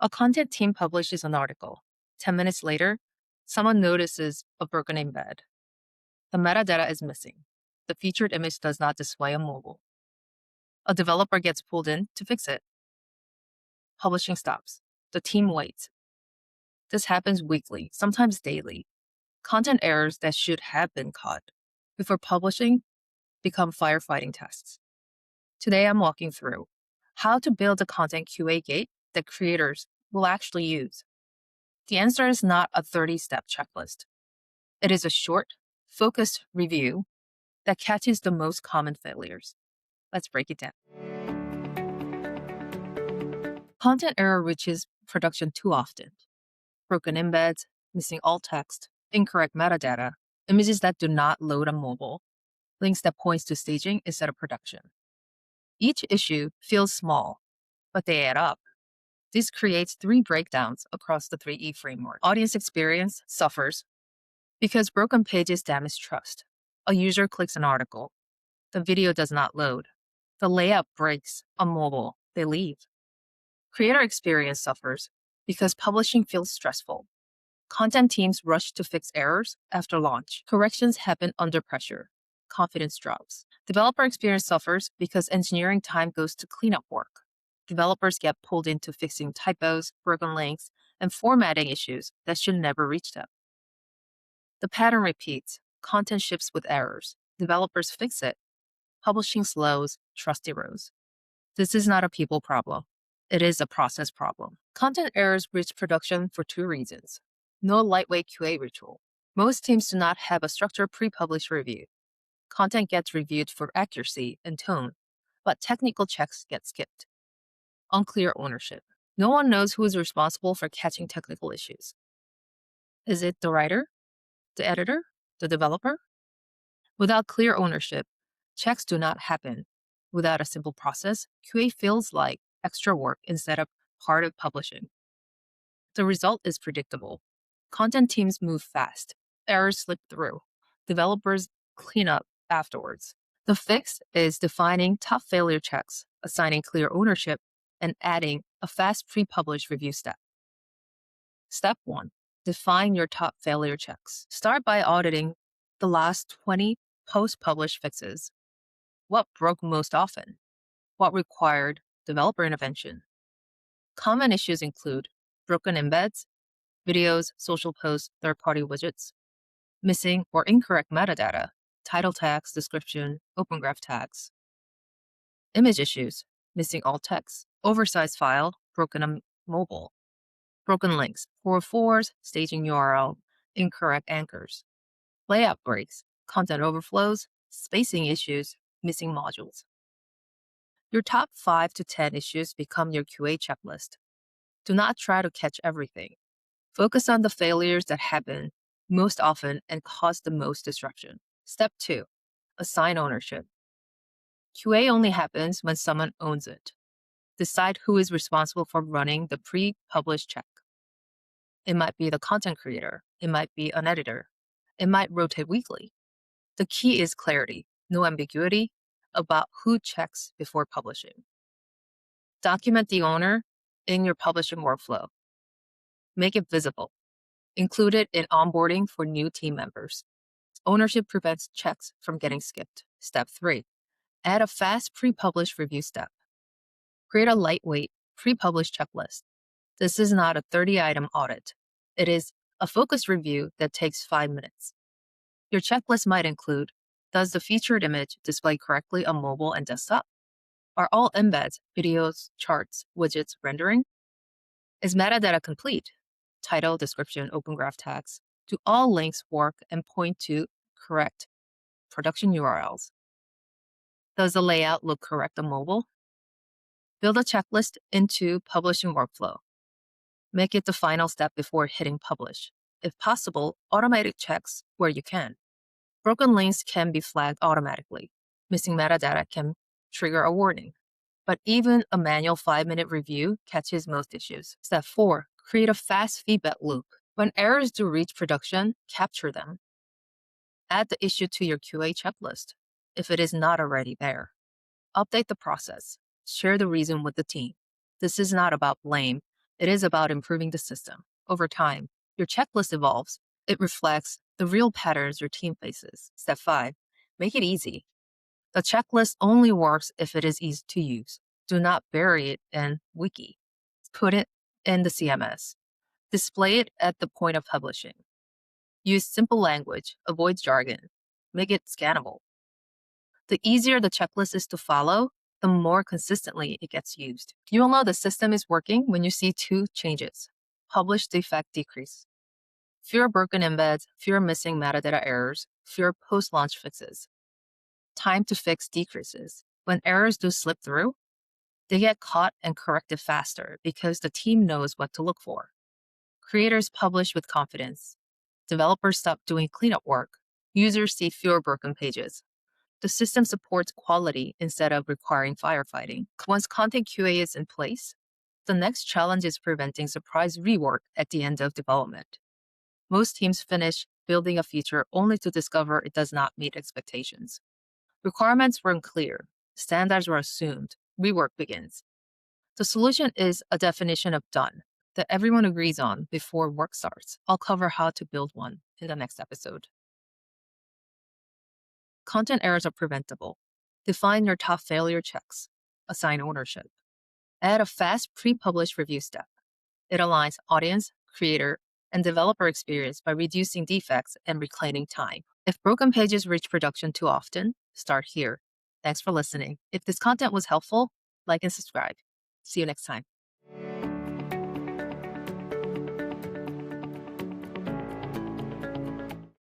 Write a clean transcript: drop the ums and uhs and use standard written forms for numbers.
A content team publishes an article. 10 minutes later, someone notices a broken embed. The metadata is missing. The featured image does not display on mobile. A developer gets pulled in to fix it. Publishing stops. The team waits. This happens weekly, sometimes daily. Content errors that should have been caught before publishing become firefighting tasks. Today, I'm walking through how to build a content QA gate that creators will actually use. The answer is not a 30-step checklist. It is a short, focused review that catches the most common failures. Let's break it down. Content error reaches production too often. Broken embeds, missing alt text, incorrect metadata, images that do not load on mobile, links that points to staging instead of production. Each issue feels small, but they add up. This creates 3 breakdowns across the 3E framework. Audience experience suffers because broken pages damage trust. A user clicks an article. The video does not load. The layout breaks on mobile. They leave. Creator experience suffers because publishing feels stressful. Content teams rush to fix errors after launch. Corrections happen under pressure. Confidence drops. Developer experience suffers because engineering time goes to cleanup work. Developers get pulled into fixing typos, broken links, and formatting issues that should never reach them. The pattern repeats. Content ships with errors. Developers fix it. Publishing slows, trust erodes. This is not a people problem. It is a process problem. Content errors reach production for 2 reasons. No lightweight QA ritual. Most teams do not have a structured pre-published review. Content gets reviewed for accuracy and tone, but technical checks get skipped. Unclear ownership. No one knows who is responsible for catching technical issues. Is it the writer, the editor, the developer? Without clear ownership, checks do not happen. Without a simple process, QA feels like extra work instead of part of publishing. The result is predictable. Content teams move fast. Errors slip through. Developers clean up afterwards. The fix is defining top failure checks, assigning clear ownership, and adding a fast pre-published review step. Step 1. Define your top failure checks. Start by auditing the last 20 post-published fixes. What broke most often? What required developer intervention? Common issues include broken embeds, videos, social posts, third-party widgets, missing or incorrect metadata, title tags, description, open graph tags. Image issues, missing alt text, oversized file, broken on mobile, broken links, 404s, staging URL, incorrect anchors, layout breaks, content overflows, spacing issues, missing modules. Your top 5 to 10 issues become your QA checklist. Do not try to catch everything. Focus on the failures that happen most often and cause the most disruption. Step 2. Assign ownership. QA only happens when someone owns it. Decide who is responsible for running the pre-published check. It might be the content creator. It might be an editor. It might rotate weekly. The key is clarity, no ambiguity about who checks before publishing. Document the owner in your publishing workflow. Make it visible. Include it in onboarding for new team members. Ownership prevents checks from getting skipped. Step 3. Add a fast pre-published review step. Create a lightweight pre-published checklist. This is not a 30-item audit. It is a focused review that takes 5 minutes. Your checklist might include, does the featured image display correctly on mobile and desktop? Are all embeds, videos, charts, widgets rendering? Is metadata complete? Title, description, open graph tags. Do all links work and point to correct production URLs? Does the layout look correct on mobile? Build a checklist into publishing workflow. Make it the final step before hitting publish. If possible, automatic checks where you can. Broken links can be flagged automatically. Missing metadata can trigger a warning. But even a manual 5-minute review catches most issues. Step 4. Create a fast feedback loop. When errors do reach production, capture them. Add the issue to your QA checklist if it is not already there. Update the process. Share the reason with the team. This is not about blame. It is about improving the system. Over time, your checklist evolves. It reflects the real patterns your team faces. Step 5. Make it easy. The checklist only works if it is easy to use. Do not bury it in Wiki. Put it in the CMS. Display it at the point of publishing. Use simple language. Avoid jargon. Make it scannable. The easier the checklist is to follow, the more consistently it gets used. You will know the system is working when you see 2 changes. Published defect decrease. Fewer broken embeds, fewer missing metadata errors, fewer post-launch fixes. Time to fix decreases. When errors do slip through, they get caught and corrected faster because the team knows what to look for. Creators publish with confidence. Developers stop doing cleanup work. Users see fewer broken pages. The system supports quality instead of requiring firefighting. Once content QA is in place, the next challenge is preventing surprise rework at the end of development. Most teams finish building a feature only to discover it does not meet expectations. Requirements were unclear. Standards were assumed. Rework begins. The solution is a definition of done that everyone agrees on before work starts. I'll cover how to build one in the next episode. Content errors are preventable. Define your top failure checks. Assign ownership. Add a fast pre-published review step. It aligns audience, creator, and developer experience by reducing defects and reclaiming time. If broken pages reach production too often, start here. Thanks for listening. If this content was helpful, like and subscribe. See you next time.